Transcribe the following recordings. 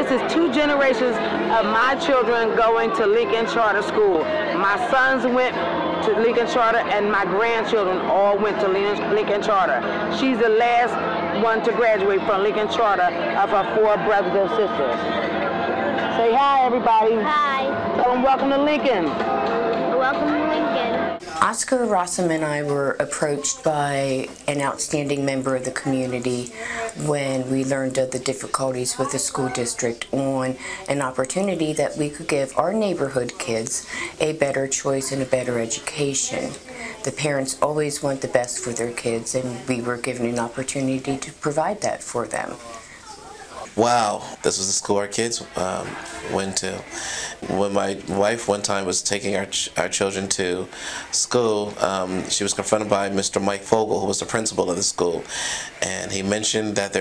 this is 2 generations of my children going to Lincoln Charter School. My sons went to Lincoln Charter, and my grandchildren all went to Lincoln Charter. She's the last one to graduate from Lincoln Charter of her 4 brothers and sisters. Say hi, everybody. Hi. Tell them welcome to Lincoln. Welcome to Lincoln. Oscar Rossum and I were approached by an outstanding member of the community when we learned of the difficulties with the school district on an opportunity that we could give our neighborhood kids a better choice and a better education. The parents always want the best for their kids, and we were given an opportunity to provide that for them. Wow, this was the school our kids went to. When my wife one time was taking our children to school, she was confronted by Mr. Mike Fogel, who was the principal of the school, and he mentioned that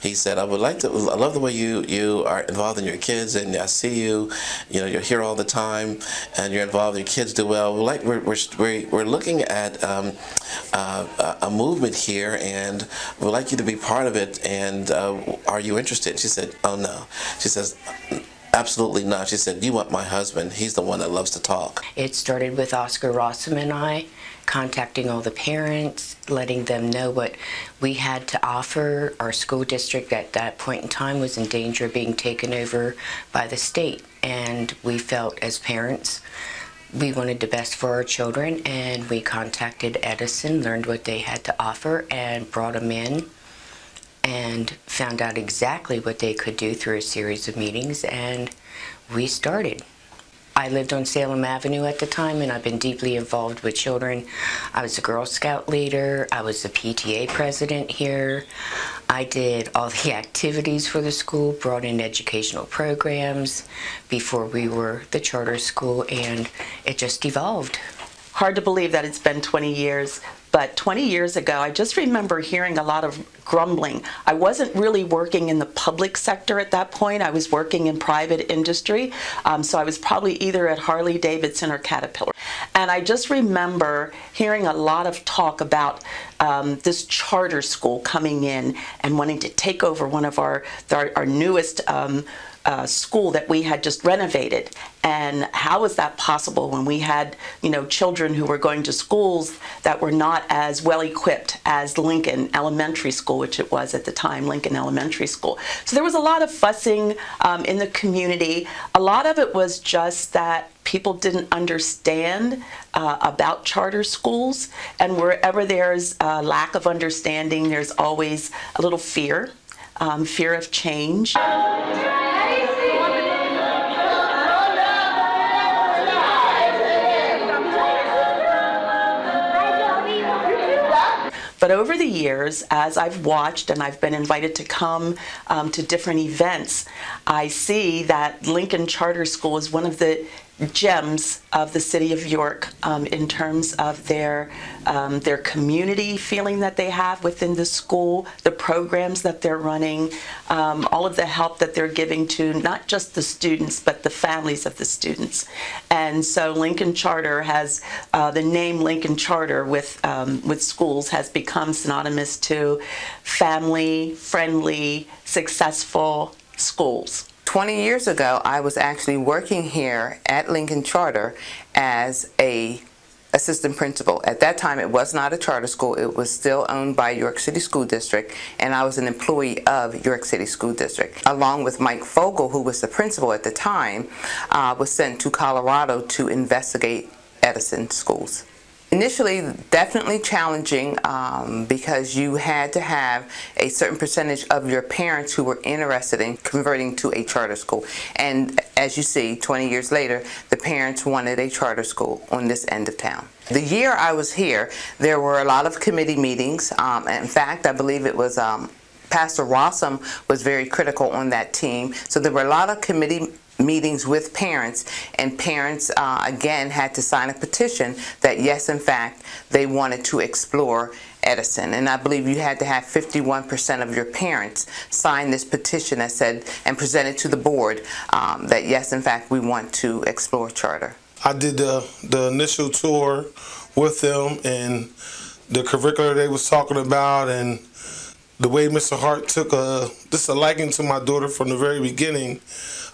he said, I love the way you are involved in your kids, and I see you're here all the time, and you're involved, your kids do well. We're looking at a movement here, and we'd like you to be part of it, and are you interested? She said, oh no. She says, absolutely not. She said, you want my husband. He's the one that loves to talk. It started with Oscar Rossum and I contacting all the parents, letting them know what we had to offer. Our school district at that point in time was in danger of being taken over by the state, and we felt as parents we wanted the best for our children, and we contacted Edison, learned what they had to offer, and brought them in and found out exactly what they could do through a series of meetings, and we started. I lived on Salem Avenue at the time, and I've been deeply involved with children. I was a Girl Scout leader. I was the PTA president here. I did all the activities for the school, brought in educational programs before we were the charter school, and it just evolved. Hard to believe that it's been 20 years, but 20 years ago, I just remember hearing a lot of grumbling. I wasn't really working in the public sector at that point. I was working in private industry, so I was probably either at Harley-Davidson or Caterpillar. And I just remember hearing a lot of talk about this charter school coming in and wanting to take over one of our newest school that we had just renovated. And how was that possible when we had, children who were going to schools that were not as well equipped as Lincoln Elementary School, which it was at the time, Lincoln Elementary School. So there was a lot of fussing in the community. A lot of it was just that people didn't understand about charter schools, and wherever there's a lack of understanding, there's always a little fear, fear of change. But over the years, as I've watched and I've been invited to come to different events, I see that Lincoln Charter School is one of the gems of the city of York in terms of their community feeling that they have within the school, the programs that they're running, all of the help that they're giving to not just the students but the families of the students. And so Lincoln Charter has the name Lincoln Charter with schools has become synonymous to family friendly, successful schools. 20 years ago, I was actually working here at Lincoln Charter as a assistant principal. At that time, it was not a charter school. It was still owned by York City School District, and I was an employee of York City School District. Along with Mike Fogel, who was the principal at the time, was sent to Colorado to investigate Edison schools. Initially, definitely challenging because you had to have a certain percentage of your parents who were interested in converting to a charter school. And as you see, 20 years later, the parents wanted a charter school on this end of town. The year I was here, there were a lot of committee meetings. In fact, I believe it was Pastor Rossum was very critical on that team. So there were a lot of committee meetings with parents, and parents again had to sign a petition that yes, in fact, they wanted to explore Edison. And I believe you had to have 51% of your parents sign this petition that said and present it to the board that yes, in fact, we want to explore charter. I did the initial tour with them and the curricular they was talking about, and the way Mr. Hart took just a liking to my daughter from the very beginning,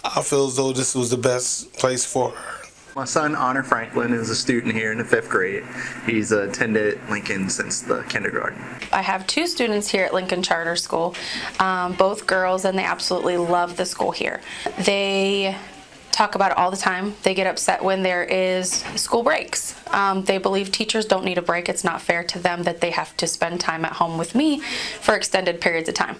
I feel as though this was the best place for her. My son, Honor Franklin, is a student here in the 5th grade. He's attended Lincoln since the kindergarten. I have 2 students here at Lincoln Charter School, both girls, and they absolutely love the school here. They talk about it all the time. They get upset when there is school breaks. They believe teachers don't need a break. It's not fair to them that they have to spend time at home with me for extended periods of time.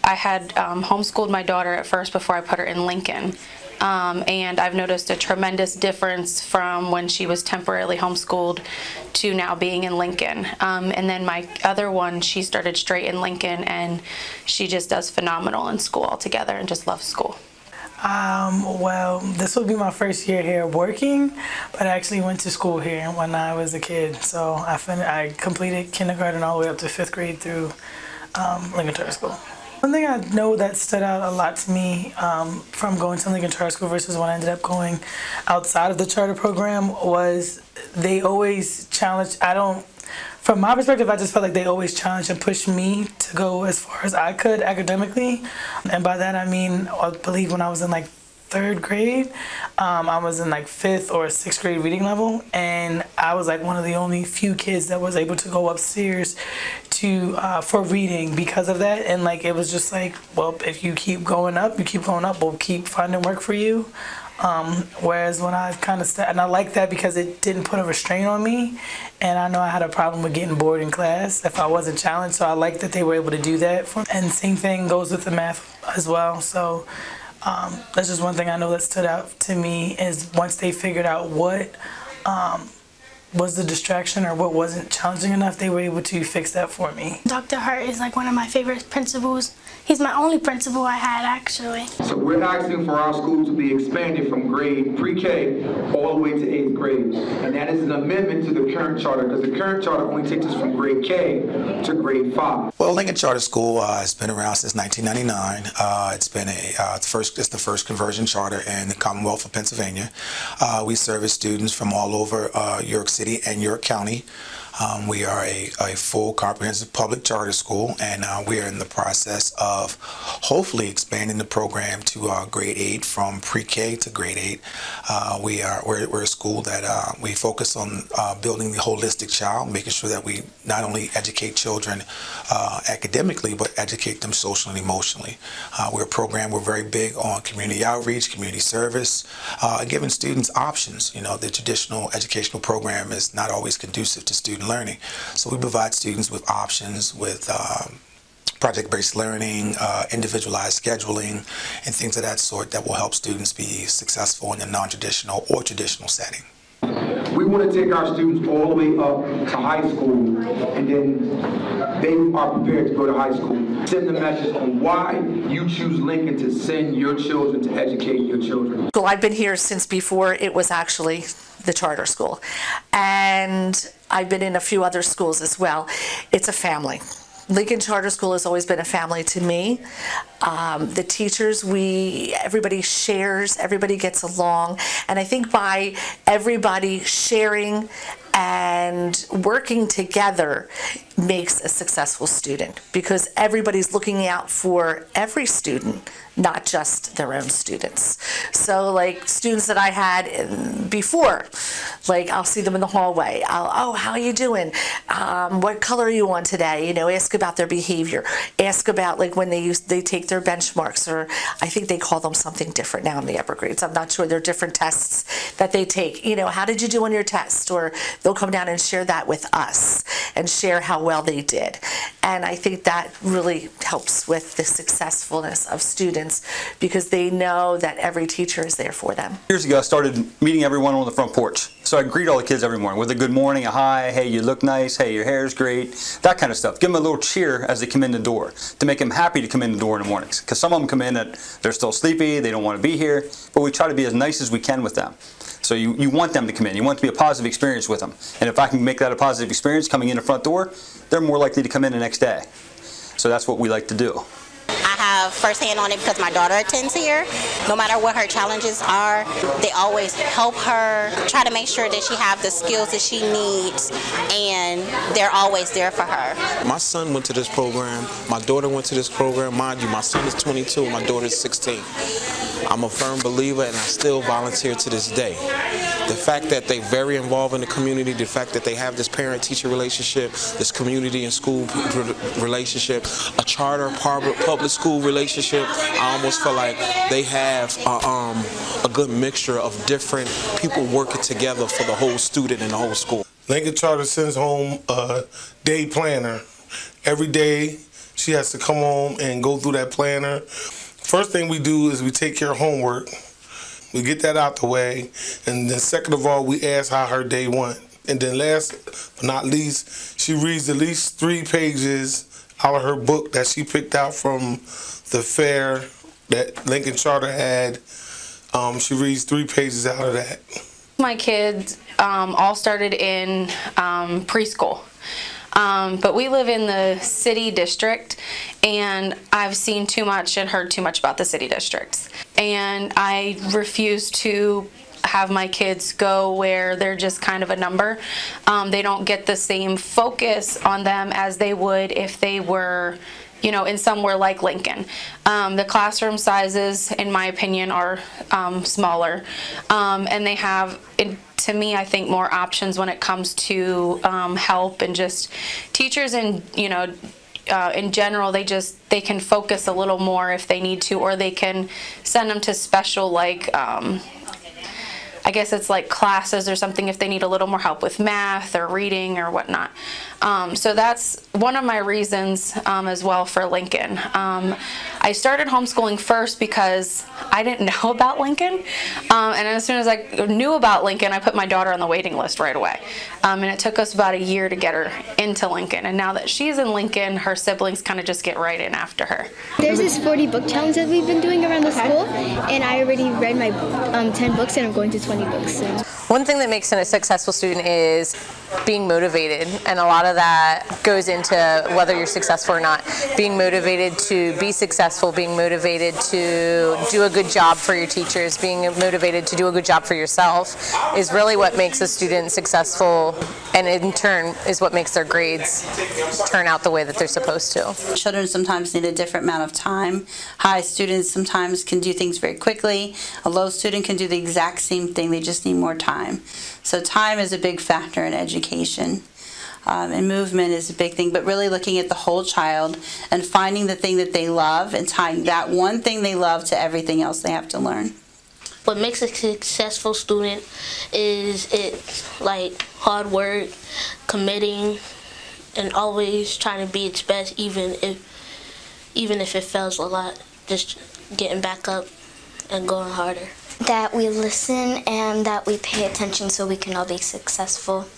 I had homeschooled my daughter at first before I put her in Lincoln. And I've noticed a tremendous difference from when she was temporarily homeschooled to now being in Lincoln. And then my other one, she started straight in Lincoln, and she just does phenomenal in school altogether and just loves school. Well, this will be my first year here working, but I actually went to school here when I was a kid. So I completed kindergarten all the way up to 5th grade through Lincoln Charter School. One thing I know that stood out a lot to me from going to Lincoln Charter School versus when I ended up going outside of the charter program was they always challenged. From my perspective, I just felt like they always challenged and pushed me to go as far as I could academically. And by that I mean, I believe when I was in like 3rd grade, I was in like 5th or 6th grade reading level, and I was like one of the only few kids that was able to go upstairs for reading because of that. And like it was just like, well, if you keep going up, we'll keep finding work for you. Whereas when I kind of and I like that because it didn't put a restraint on me, and I know I had a problem with getting bored in class if I wasn't challenged, so I like that they were able to do that for me. And same thing goes with the math as well. So that's just one thing I know that stood out to me is once they figured out what was the distraction or what wasn't challenging enough, they were able to fix that for me. Dr. Hart is like one of my favorite principals. He's my only principal I had, actually. So we're asking for our school to be expanded from grade pre-K all the way to 8th grade. And that is an amendment to the current charter, because the current charter only takes us from grade K to grade 5. Well, Lincoln Charter School has been around since 1999. It's been it's the first conversion charter in the Commonwealth of Pennsylvania. We service students from all over York City and York County. We are a full comprehensive public charter school, and we are in the process of hopefully expanding the program to grade 8 from pre-K to grade 8. We're a school that we focus on building the holistic child, making sure that we not only educate children academically, but educate them socially and emotionally. We're a program, we're very big on community outreach, community service, giving students options. You know, the traditional educational program is not always conducive to student learning. So we provide students with options, with project-based learning, individualized scheduling, and things of that sort that will help students be successful in a non-traditional or traditional setting. We want to take our students all the way up to high school, and then they are prepared to go to high school. Send the message on why you choose Lincoln to send your children to educate your children. So I've been here since before it was actually the charter school, and I've been in a few other schools as well. It's a family. Lincoln Charter School has always been a family to me. The teachers, everybody shares, everybody gets along, and I think by everybody sharing and working together makes a successful student, because everybody's looking out for every student, not just their own students. So like students that I had before, like I'll see them in the hallway. Oh, how are you doing? What color are you on today? You know, ask about their behavior. Ask about like when they take their benchmarks, or I think they call them something different now in the upper grades. I'm not sure. There are different tests that they take. You know, how did you do on your test? Or they'll come down and share that with us and share how well they did. And I think that really helps with the successfulness of students, because they know that every teacher is there for them. Years ago, I started meeting everyone on the front porch. So I greet all the kids every morning with a good morning, a hi, hey, you look nice, hey, your hair's great, that kind of stuff. Give them a little cheer as they come in the door to make them happy to come in the door in the mornings. Because some of them come in and they're still sleepy, they don't want to be here, but we try to be as nice as we can with them. So you want them to come in. You want it to be a positive experience with them. And if I can make that a positive experience coming in the front door, they're more likely to come in the next day. So that's what we like to do. I have firsthand on it because my daughter attends here, no matter what her challenges are, they always help her, try to make sure that she has the skills that she needs, and they're always there for her. My son went to this program, my daughter went to this program. Mind you, my son is 22 and my daughter is 16. I'm a firm believer and I still volunteer to this day. The fact that they're very involved in the community, the fact that they have this parent-teacher relationship, this community and school relationship, a charter public school relationship, I almost feel like they have a good mixture of different people working together for the whole student and the whole school. Lincoln Charter sends home a day planner. Every day she has to come home and go through that planner. First thing we do is we take care of homework. We get that out the way. And then second of all, we ask how her day went. And then last but not least, she reads at least 3 pages out of her book that she picked out from the fair that Lincoln Charter had. She reads 3 pages out of that. My kids all started in preschool. But we live in the city district, and I've seen too much and heard too much about the city districts. And I refuse to have my kids go where they're just kind of a number. They don't get the same focus on them as they would if they were, you know, in somewhere like Lincoln. The classroom sizes, in my opinion, are smaller, and they have, to me, I think, more options when it comes to help, and just teachers, and you know, in general, they can focus a little more if they need to, or they can send them to special, like I guess it's like classes or something if they need a little more help with math or reading or whatnot. So that's one of my reasons as well for Lincoln. I started homeschooling first because I didn't know about Lincoln, and as soon as I knew about Lincoln, I put my daughter on the waiting list right away. And it took us about a year to get her into Lincoln, and now that she's in Lincoln, her siblings kind of just get right in after her. There's this 40 book challenge that we've been doing around the school, and I already read my 10 books, and I'm going to 20 books soon. One thing that makes a successful student is being motivated, and a lot of that goes into whether you're successful or not. Being motivated to be successful, being motivated to do a good job for your teachers, being motivated to do a good job for yourself is really what makes a student successful, and in turn is what makes their grades turn out the way that they're supposed to. Children sometimes need a different amount of time. High students sometimes can do things very quickly. A low student can do the exact same thing, they just need more time. So time is a big factor in education, and movement is a big thing, but really looking at the whole child and finding the thing that they love and tying that one thing they love to everything else they have to learn. What makes a successful student is like hard work, committing, and always trying to be its best, even if it fails a lot, just getting back up and going harder. That we listen and that we pay attention so we can all be successful.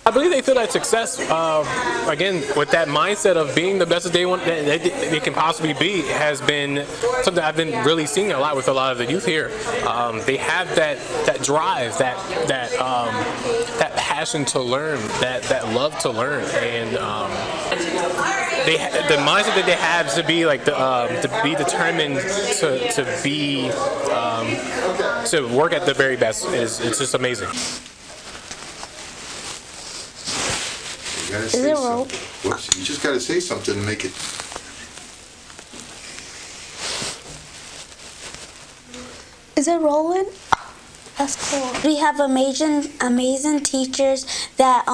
I believe they feel that success, again, with that mindset of being the best that they can possibly be, has been something I've been really seeing a lot with a lot of the youth here. They have that drive, that passion to learn, that love to learn, and the mindset that they have to be like to be determined to work at the very best it's just amazing. Is it roll? Whoops, you just got to say something to make it. Is it rolling? That's cool. We have amazing teachers that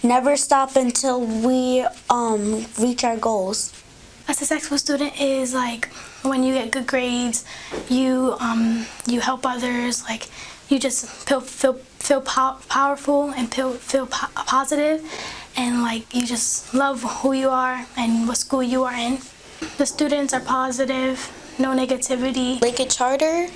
never stop until we reach our goals. A successful student is like when you get good grades, you help others, like you just feel powerful and feel positive, and like you just love who you are and what school you are in. The students are positive, no negativity. Lincoln Charter,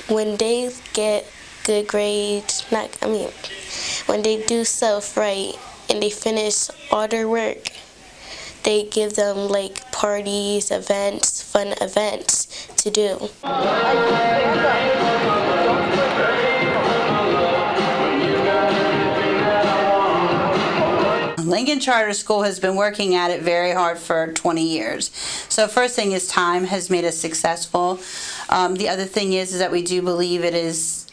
when they get good grades, when they do stuff right and they finish all their work, they give them like parties, events, fun events to do. Lincoln Lincoln Charter School has been working at it very hard for 20 years. So first thing is time has made us successful. The other thing is that we do believe it is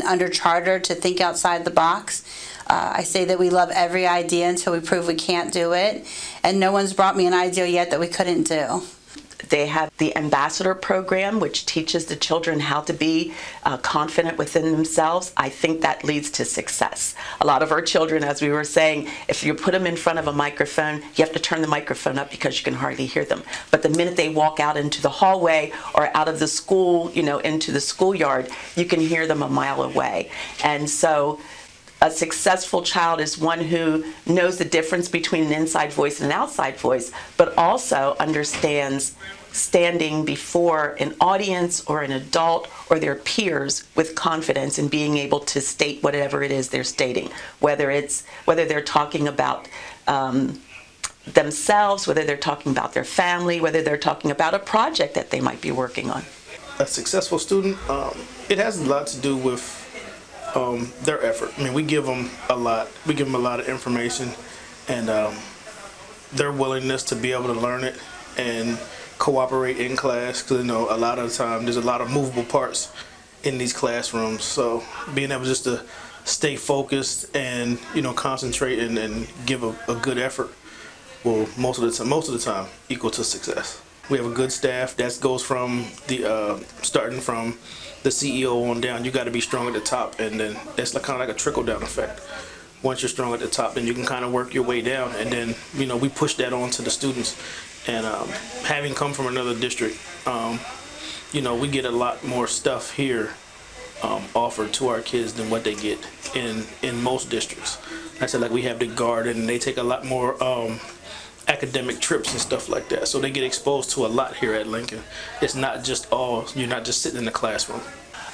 under charter to think outside the box. I say that we love every idea until we prove we can't do it, and no one's brought me an idea yet that we couldn't do. They have the ambassador program, which teaches the children how to be confident within themselves. I think that leads to success. A lot of our children, as we were saying, if you put them in front of a microphone, you have to turn the microphone up because you can hardly hear them. But the minute they walk out into the hallway or out of the school, you know, into the schoolyard, you can hear them a mile away. And so a successful child is one who knows the difference between an inside voice and an outside voice, but also understands standing before an audience or an adult or their peers with confidence and being able to state whatever it is they're stating, whether they're talking about themselves, whether they're talking about their family, whether they're talking about a project that they might be working on. A successful student, it has a lot to do with their effort. I mean, we give them a lot. We give them a lot of information, and their willingness to be able to learn it and cooperate in class. Because, you know, a lot of the time there's a lot of movable parts in these classrooms. So being able just to stay focused and, you know, concentrate and give a good effort will most of the time equal to success. We have a good staff. That goes from the starting from the CEO on down. You got to be strong at the top, and then it's kind of like a trickle-down effect. Once you're strong at the top, then you can kind of work your way down, and then, you know, we push that on to the students. And having come from another district, you know, we get a lot more stuff here offered to our kids than what they get in most districts. I said, like, we have the garden, and they take a lot more academic trips and stuff like that. So they get exposed to a lot here at Lincoln. It's not just you're not just sitting in the classroom.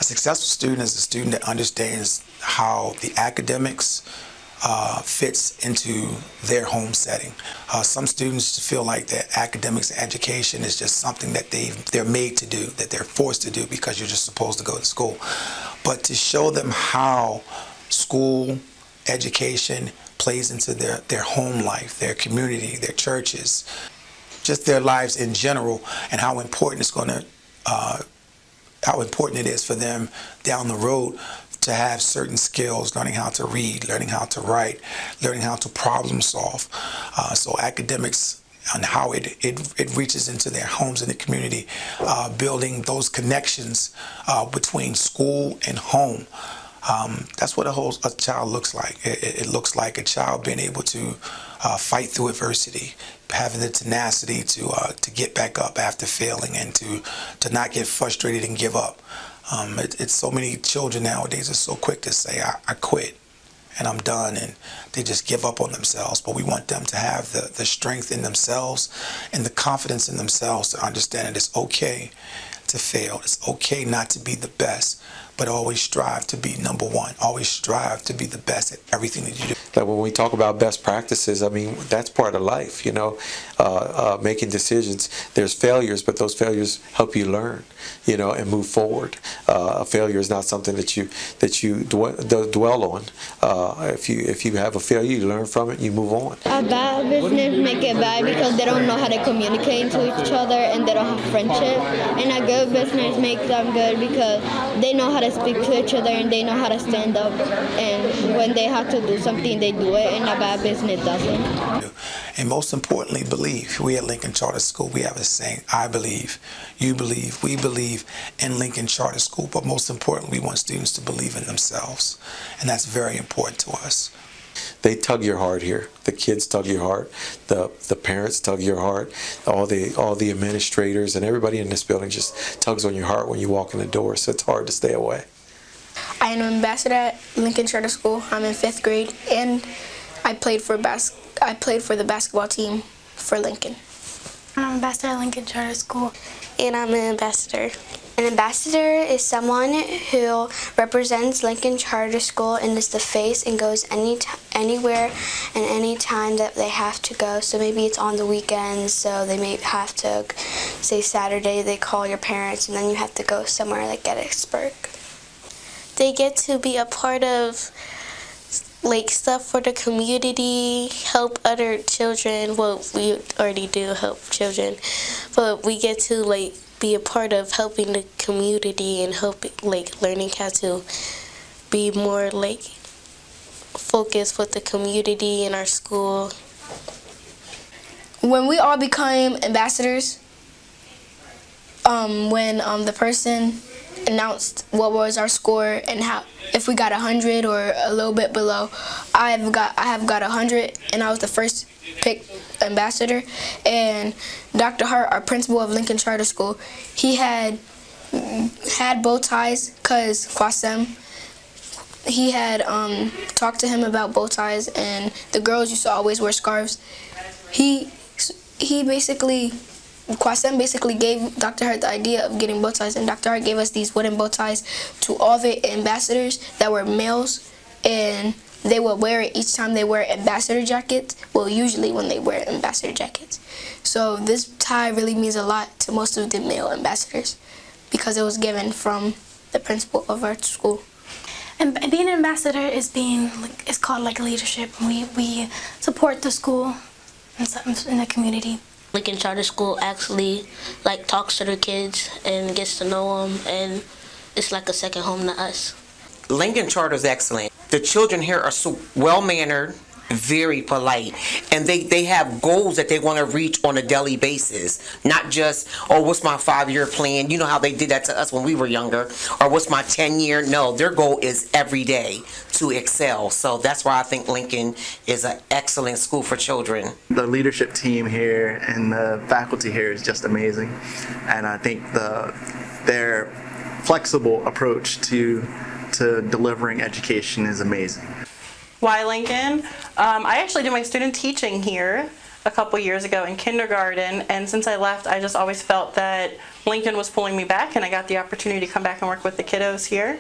A successful student is a student that understands how the academics fits into their home setting. Some students feel like that academics and education is just something that they're made to do, that they're forced to do because you're just supposed to go to school. But to show them how school, education plays into their home life, their community, their churches, just their lives in general, and how important it's going to, how important it is for them down the road to have certain skills, learning how to read, learning how to write, learning how to problem solve. So academics and how it reaches into their homes and the community, building those connections between school and home. That's what a child looks like. It looks like a child being able to fight through adversity, having the tenacity to get back up after failing, and to not get frustrated and give up. It's so many children nowadays are so quick to say, I quit and I'm done, and they just give up on themselves. But we want them to have the strength in themselves and the confidence in themselves to understand that it's okay to fail. It's okay not to be the best, but always strive to be number one. Always strive to be the best at everything that you do. Like when we talk about best practices, I mean, that's part of life, you know, making decisions. There's failures, but those failures help you learn, you know, and move forward. A failure is not something that you dwell on. If you have a failure, you learn from it, you move on. A bad business make it bad because they don't know how to communicate to each other and they don't have friendship. And a good business makes them good because they know how to speak to each other and they know how to stand up. And when they have to do something, they do it, and a bad business doesn't. And most importantly, believe. We at Lincoln Charter School, we have a saying, I believe, you believe, we believe in Lincoln Charter School. But most importantly, we want students to believe in themselves. And that's very important to us. They tug your heart here. The kids tug your heart. The parents tug your heart. All the administrators and everybody in this building just tugs on your heart when you walk in the door. So it's hard to stay away. I am an ambassador at Lincoln Charter School. I'm in 5th grade, and I played for the basketball team for Lincoln. I'm an ambassador at Lincoln Charter School. And I'm an ambassador. An ambassador is someone who represents Lincoln Charter School and is the face and goes anywhere and any time that they have to go. So maybe it's on the weekends, so they may have to, say Saturday, they call your parents and then you have to go somewhere like Gettysburg. They get to be a part of like stuff for the community, help other children. Well, we already do help children, but we get to like be a part of helping the community and learning how to be more like focused with the community in our school. When we all became ambassadors, when the person announced what was our score and how if we got 100 or a little bit below, I have got 100, and I was the first picked ambassador. And Dr. Hart, our principal of Lincoln Charter School, he had bow ties because Kwasem. He had talked to him about bow ties, and the girls used to always wear scarves. Kwasem basically gave Dr. Hart the idea of getting bow ties, and Dr. Hart gave us these wooden bow ties to all the ambassadors that were males, and they would wear it each time they wear ambassador jackets. Well, usually when they wear ambassador jackets. So this tie really means a lot to most of the male ambassadors because it was given from the principal of our school. And being an ambassador is called like leadership. We support the school in the community. Lincoln Charter School actually like talks to the kids and gets to know them, and it's like a second home to us. Lincoln Charter is excellent. The children here are so well-mannered, very polite, and they have goals that they want to reach on a daily basis. Not just, oh, what's my 5-year plan? You know how they did that to us when we were younger. Or what's my 10-year? No, their goal is every day to excel. So that's why I think Lincoln is an excellent school for children. The leadership team here and the faculty here is just amazing. And I think their flexible approach to delivering education is amazing. Why Lincoln? I actually did my student teaching here a couple years ago in kindergarten, and since I left, I just always felt that Lincoln was pulling me back, and I got the opportunity to come back and work with the kiddos here,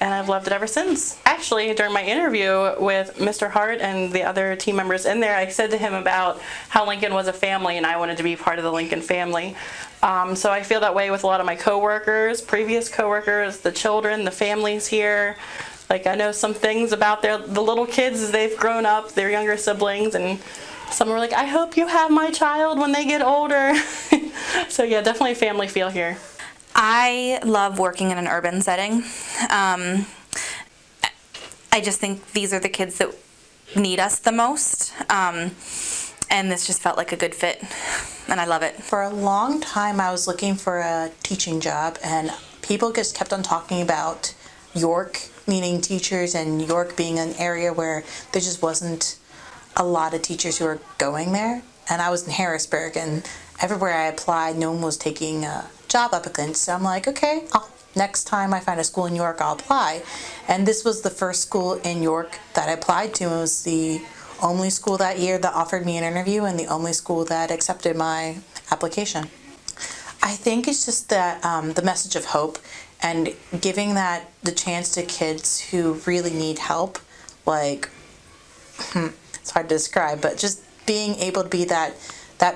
and I've loved it ever since. Actually, during my interview with Mr. Hart and the other team members in there, I said to him about how Lincoln was a family and I wanted to be part of the Lincoln family. So I feel that way with a lot of my coworkers, previous coworkers, the children, the families here. Like, I know some things about the little kids as they've grown up, their younger siblings, and some were like, I hope you have my child when they get older. So yeah, definitely a family feel here. I love working in an urban setting. I just think these are the kids that need us the most. And this just felt like a good fit, and I love it. For a long time, I was looking for a teaching job, and people just kept on talking about York, meaning teachers, and York being an area where there just wasn't a lot of teachers who were going there. And I was in Harrisburg, and everywhere I applied, no one was taking job applicants. So I'm like, okay, next time I find a school in York, I'll apply. And this was the first school in York that I applied to. It was the only school that year that offered me an interview and the only school that accepted my application. I think it's just that the message of hope and giving that the chance to kids who really need help, like, it's hard to describe, but just being able to be that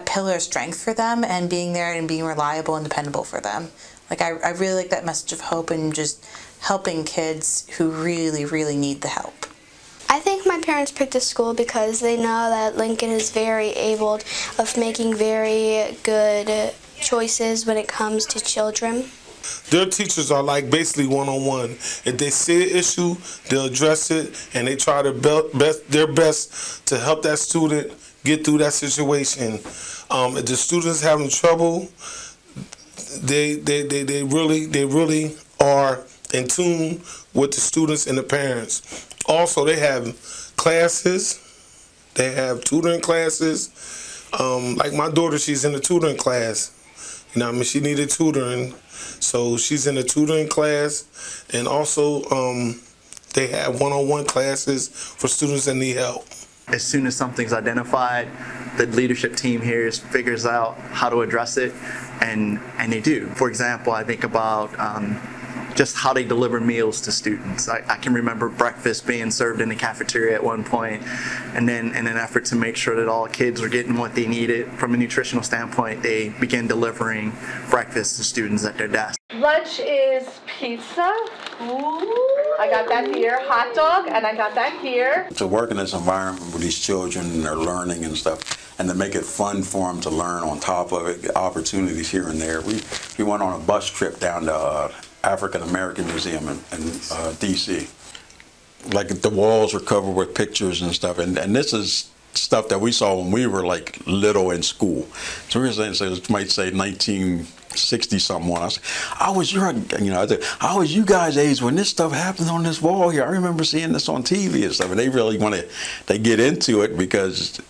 pillar of strength for them and being there and being reliable and dependable for them. Like, I really like that message of hope and just helping kids who really, really need the help. I think my parents picked this school because they know that Lincoln is very able of making very good choices when it comes to children. Their teachers are like basically one-on-one. If they see an issue, they'll address it, and they try their best to help that student get through that situation. If the student's having trouble, they really are in tune with the students and the parents. Also, they have classes. They have tutoring classes. Like my daughter, she's in the tutoring class. You know what I mean? She needed tutoring, so she's in the tutoring class. And also, they have one-on-one classes for students that need help. As soon as something's identified, the leadership team here figures out how to address it, and they do. For example, I think about just how they deliver meals to students. I can remember breakfast being served in the cafeteria at one point, and then in an effort to make sure that all kids were getting what they needed from a nutritional standpoint, they began delivering breakfast to students at their desk. Lunch is pizza. Ooh. I got that here. Hot dog, and I got that here. To work in this environment with these children and they're learning and stuff, and to make it fun for them to learn on top of it, opportunities here and there. We went on a bus trip down to African American Museum in D.C. Like the walls are covered with pictures and stuff, and this is stuff that we saw when we were like little in school. So we're saying, so it might say 1960-something. I was I was you guys' age when this stuff happened on this wall here. I remember seeing this on TV and stuff, and they really they get into it because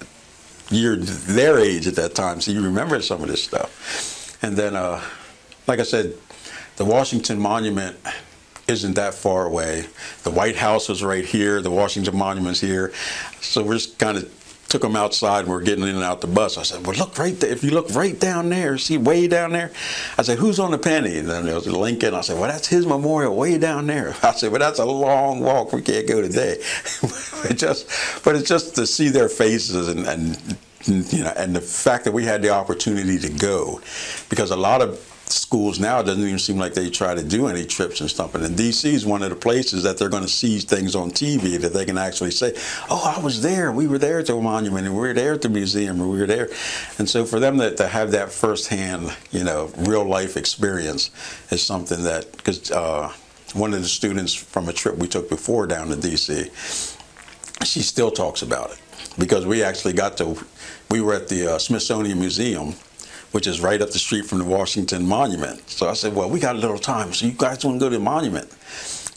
you're their age at that time, so you remember some of this stuff. And then, like I said, the Washington Monument isn't that far away. The White House is right here. The Washington Monument's here. So we're just kind of took them outside and we're getting in and out the bus. I said, well, look right there. If you look right down there, see way down there? I said, who's on the penny? And then there was Lincoln. I said, well, that's his memorial way down there. I said, well, that's a long walk. We can't go today. But it's just to see their faces and the fact that we had the opportunity to go, because a lot of schools now, it doesn't even seem like they try to do any trips and stuff. And in D.C. is one of the places that they're going to see things on TV that they can actually say, oh, I was there. We were there at the monument, and we were there at the museum, and we were there. And so for them to have that firsthand, real life experience is something that, because one of the students from a trip we took before down to D.C., she still talks about it, because we actually we were at the Smithsonian Museum, which is right up the street from the Washington Monument. So I said, well, we got a little time, so you guys want to go to the monument?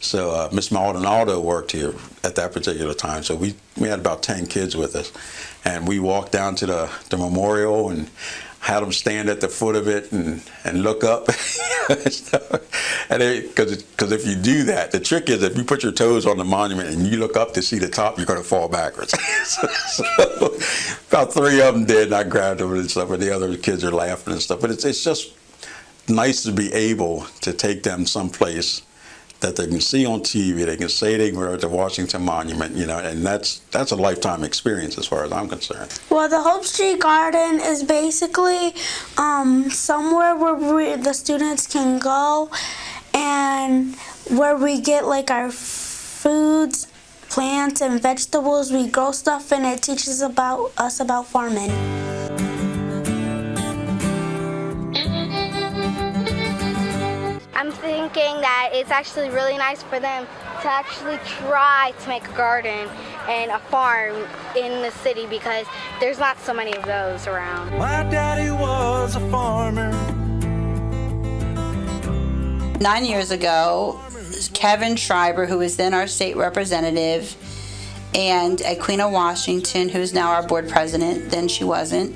So Miss Maldonado worked here at that particular time, so we had about 10 kids with us, and we walked down to the memorial and had them stand at the foot of it and look up. And because if you do that, the trick is if you put your toes on the monument and you look up to see the top, you're going to fall backwards. So about 3 of them did, and I grabbed them and stuff, and the other kids are laughing and stuff. But it's just nice to be able to take them someplace that they can see on TV. They can say they were at the Washington Monument, and that's a lifetime experience as far as I'm concerned. Well, the Hope Street Garden is basically somewhere where the students can go and where we get like our foods, plants, and vegetables. We grow stuff, and it teaches us about farming. I'm thinking that it's actually really nice for them to actually try to make a garden and a farm in the city, because there's not so many of those around. My daddy was a farmer. 9 years ago, Kevin Schreiber, who was then our state representative, and Aquina Washington, who's now our board president, then she wasn't,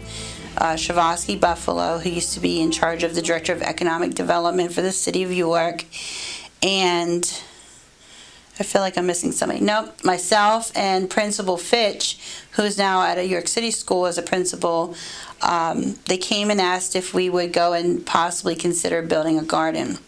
Shavosky Buffalo, who used to be in charge of the Director of Economic Development for the City of York, and I feel like I'm missing somebody. Nope, myself and Principal Fitch, who's now at a York City school as a principal. They came and asked if we would go and possibly consider building a garden.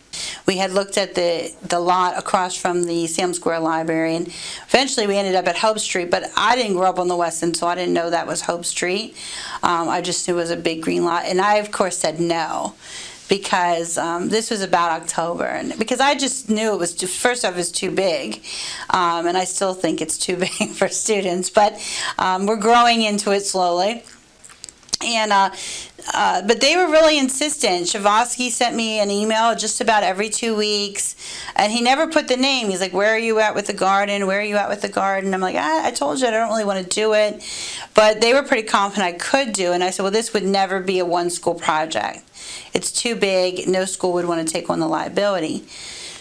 We had looked at the lot across from the Salem Square Library, and eventually we ended up at Hope Street, but I didn't grow up on the West End, so I didn't know that was Hope Street. I just knew it was a big green lot, and I, of course, said no, because this was about October, and because I just knew it was, first off, it's too big, and I still think it's too big for students, but we're growing into it slowly. And but they were really insistent. Shavosky sent me an email just about every 2 weeks, and he never put the name. He's like, where are you at with the garden? Where are you at with the garden? I'm like, I told you I don't really want to do it. But they were pretty confident I could do it. And I said, well, this would never be a one school project. It's too big. No school would want to take on the liability.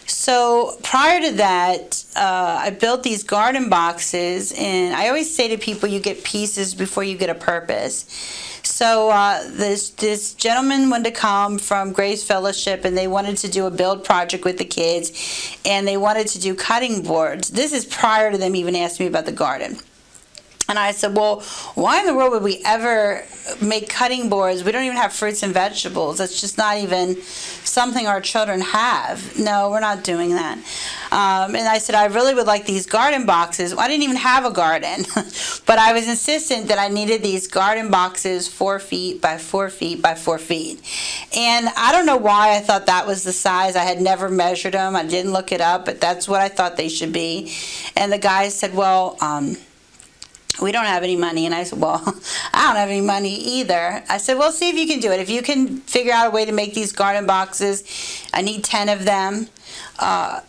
So prior to that, I built these garden boxes, and I always say to people, you get pieces before you get a purpose. So this gentleman wanted to come from Grace Fellowship, and they wanted to do a build project with the kids, and they wanted to do cutting boards. This is prior to them even asking me about the garden. And I said, well, why in the world would we ever make cutting boards? We don't even have fruits and vegetables. That's just not even something our children have. No, we're not doing that. And I said, I really would like these garden boxes. Well, I didn't even have a garden, but I was insistent that I needed these garden boxes 4 feet by 4 feet by 4 feet. And I don't know why I thought that was the size. I had never measured them. I didn't look it up, but that's what I thought they should be. And the guy said, well, we don't have any money. And I said, well, I don't have any money either. I said, well, see if you can do it. If you can figure out a way to make these garden boxes, I need 10 of them,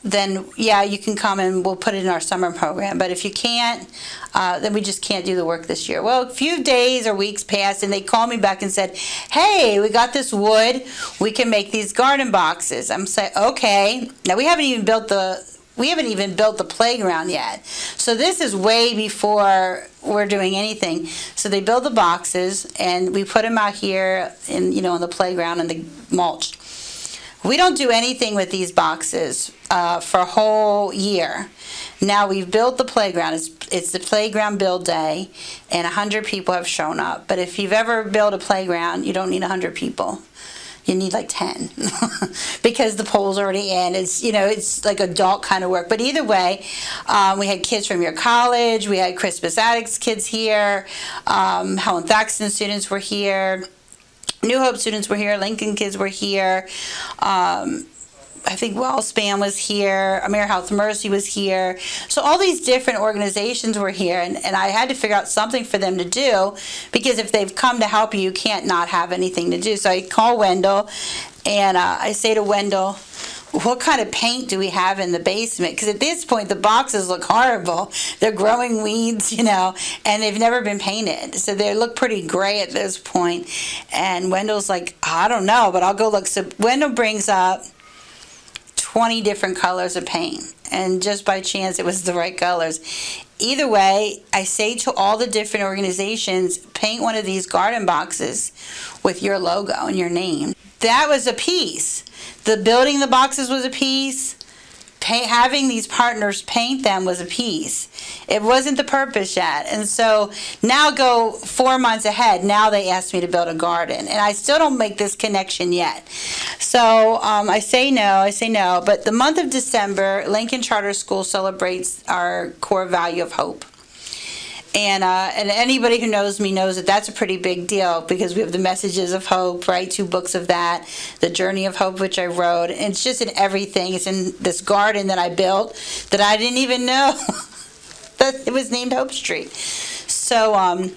then yeah, you can come and we'll put it in our summer program. But if you can't, then we just can't do the work this year. Well, a few days or weeks passed and they called me back and said, hey, we got this wood. We can make these garden boxes. I'm saying, okay. Now we haven't even built the playground yet. So this is way before we're doing anything. So they build the boxes and we put them out here in, on the playground and the mulch. We don't do anything with these boxes for a whole year. Now we've built the playground. It's the playground build day and 100 people have shown up. But if you've ever built a playground, you don't need 100 people. You need like 10 because the pole's already in. It's like adult kind of work. But either way, we had kids from your college. We had Crispus Attucks kids here. Helen Thaxton students were here. New Hope students were here. Lincoln kids were here. I think Wellspan was here. AmeriHealth Mercy was here. So all these different organizations were here, and I had to figure out something for them to do because if they've come to help you, you can't not have anything to do. So I call Wendell, and I say to Wendell, what kind of paint do we have in the basement? Because at this point, the boxes look horrible. They're growing weeds, and they've never been painted. So they look pretty gray at this point. And Wendell's like, I don't know, but I'll go look. So Wendell brings up 20 different colors of paint, and just by chance it was the right colors. Either way, I say to all the different organizations, paint one of these garden boxes with your logo and your name. That was a piece. The building the boxes was a piece. Having these partners paint them was a piece. It wasn't the purpose yet. And so now go 4 months ahead. Now they asked me to build a garden. And I still don't make this connection yet. So I say no. But the month of December, Lincoln Charter School celebrates our core value of hope. And anybody who knows me knows that that's a pretty big deal because we have the Messages of Hope, right? 2 books of that. The Journey of Hope, which I wrote. And it's just in everything. It's in this garden that I built that I didn't even know that it was named Hope Street. So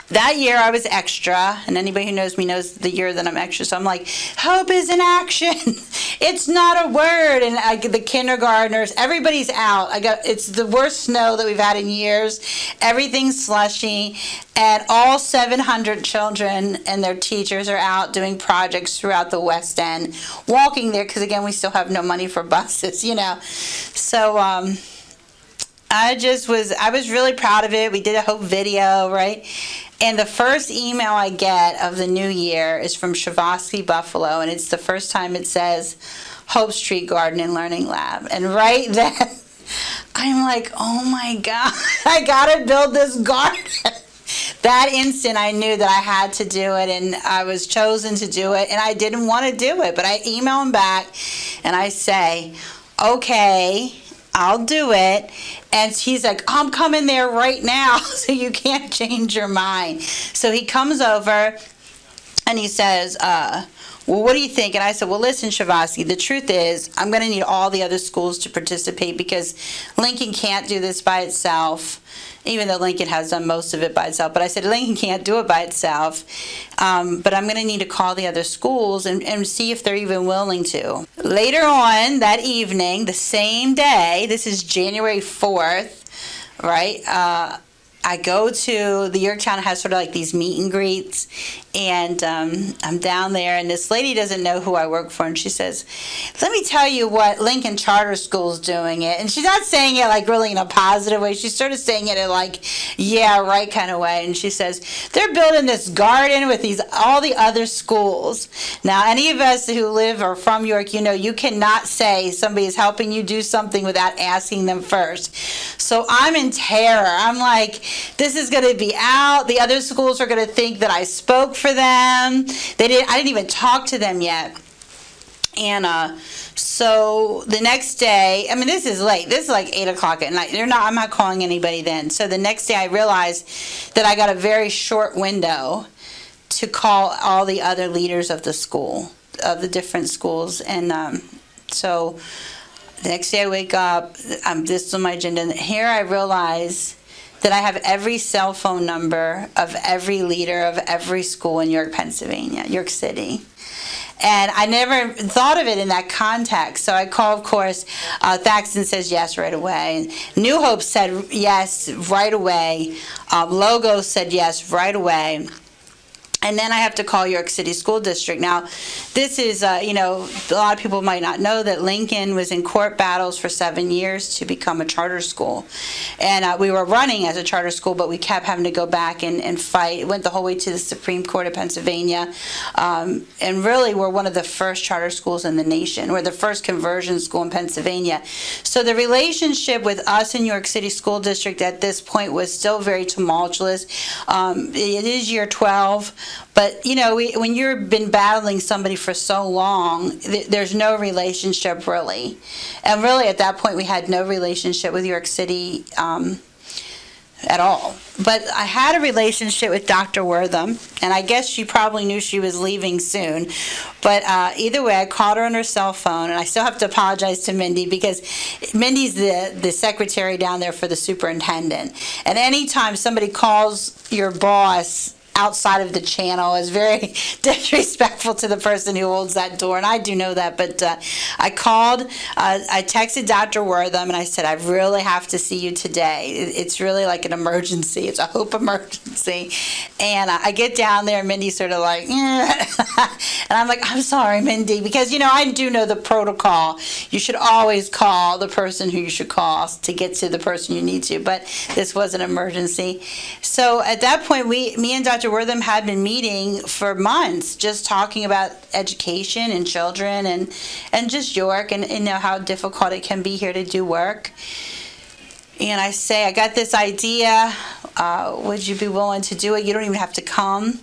that year I was extra, and anybody who knows me knows the year that I'm extra. So I'm like, hope is in action. It's not a word. And the kindergartners, everybody's out. It's the worst snow that we've had in years. Everything's slushy, and all 700 children and their teachers are out doing projects throughout the West End, walking there because again we still have no money for buses, So I was really proud of it. We did a Hope video, right? And the first email I get of the new year is from Shavosky Buffalo, and it's the first time it says Hope Street Garden and Learning Lab. And right then, I'm like, oh my God, I gotta build this garden. That instant I knew that I had to do it, and I was chosen to do it, and I didn't want to do it. But I email him back, and I say, okay, I'll do it. And he's like, I'm coming there right now, so you can't change your mind. So he comes over and he says, well, what do you think? And I said, well, listen, Shavosky, the truth is I'm going to need all the other schools to participate because Lincoln can't do this by itself, even though Lincoln has done most of it by itself. But I said, Lincoln can't do it by itself, but I'm going to need to call the other schools and see if they're even willing to. Later on that evening, the same day, this is January 4th, right, I go to, the Yorktown has sort of like these meet and greets, and I'm down there, and this lady doesn't know who I work for, and she says, let me tell you what Lincoln Charter School's doing it. And she's not saying it like really in a positive way. She's sort of saying it in like, yeah, right kind of way. And she says, they're building this garden with all the other schools. Now, any of us who live or from York, you cannot say somebody is helping you do something without asking them first. So I'm in terror. I'm like, this is going to be out. The other schools are going to think that I spoke for them. I didn't even talk to them yet. And so the next day, I mean, this is late. This is like 8 o'clock at night. I'm not calling anybody then. So the next day I realized that I got a very short window to call all the other leaders of the school, of the different schools. And so the next day I wake up, this is on my agenda, and here I realize that I have every cell phone number of every leader of every school in York, Pennsylvania, York City. And I never thought of it in that context. So I call, of course, Thaxton says yes right away. New Hope said yes right away. Logos said yes right away. And then I have to call York City School District. Now, this is, you know, a lot of people might not know that Lincoln was in court battles for 7 years to become a charter school. And we were running as a charter school, but we kept having to go back and fight. It went the whole way to the Supreme Court of Pennsylvania. And really, we're one of the first charter schools in the nation. We're the first conversion school in Pennsylvania. So the relationship with us in York City School District at this point was still very tumultuous. It is year 12. But, you know, when you've been battling somebody for so long, there's no relationship really. And really at that point we had no relationship with York City at all. But I had a relationship with Dr. Wortham, and I guess she probably knew she was leaving soon. But either way, I called her on her cell phone, and I still have to apologize to Mindy because Mindy's the secretary down there for the superintendent. And anytime somebody calls your boss outside of the channel is very disrespectful to the person who holds that door, and I do know that. But I called, I texted Dr. Wortham, and I said, I really have to see you today. It's really like an emergency. It's a hope emergency. And I get down there, and Mindy's sort of like, and I'm like, I'm sorry, Mindy, because, you know, I do know the protocol. You should always call the person who you should call to get to the person you need to, but this was an emergency. So at that point, me and Dr. Wortham had been meeting for months, just talking about education and children and just York and you know how difficult it can be here to do work. And I say, I got this idea. Would you be willing to do it? You don't even have to come.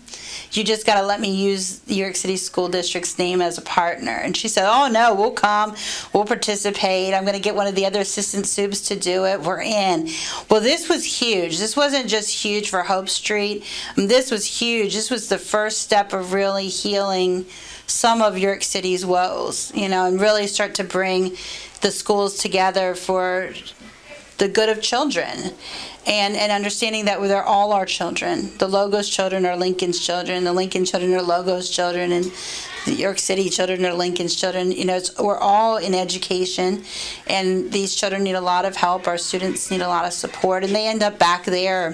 You just got to let me use the York City School District's name as a partner. And she said, oh, no, we'll come. We'll participate. I'm going to get one of the other assistant soups to do it. We're in. Well, this was huge. This wasn't just huge for Hope Street. This was huge. This was the first step of really healing some of York City's woes, you know, and really start to bring the schools together for the good of children. And understanding that they're all our children. The Logos children are Lincoln's children. The Lincoln children are Logos children. And the York City children are Lincoln's children. You know, we're all in education. And these children need a lot of help. Our students need a lot of support. And they end up back there.